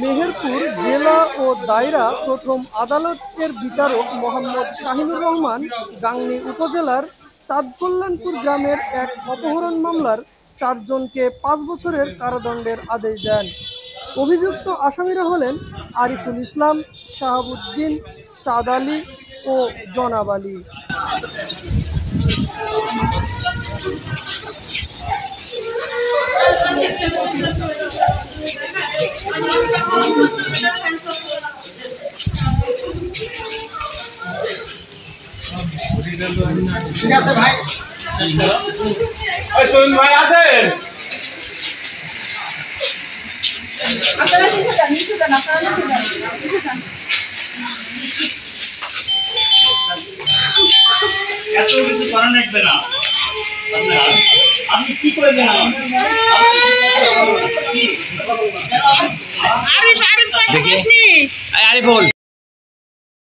মেহেরপুর জেলা ও দায়রা প্রথম আদালতের বিচারক মোহাম্মদ শাহিনুর রহমান গাংনী উপজেলার চাঁদকল্যাণপুর গ্রামের এক অপহরণ মামলার ৪ জনকে ৫ বছরের কারাদণ্ডের আদেশ দেন। অভিযুক্ত আসামিরা হলেন আরিফুল ইসলাম, শাহাবুদ্দিন, চাঁদ আলী ও জনাব আলী। ঠিক আছে ভাই, তরুণ ভাই আছেন? আপনারা লিখে দেন, আপনারা লিখে দেন। এত কিছু করা লাগবে না। আপনি কি করে দেন? আরিফ আরিফ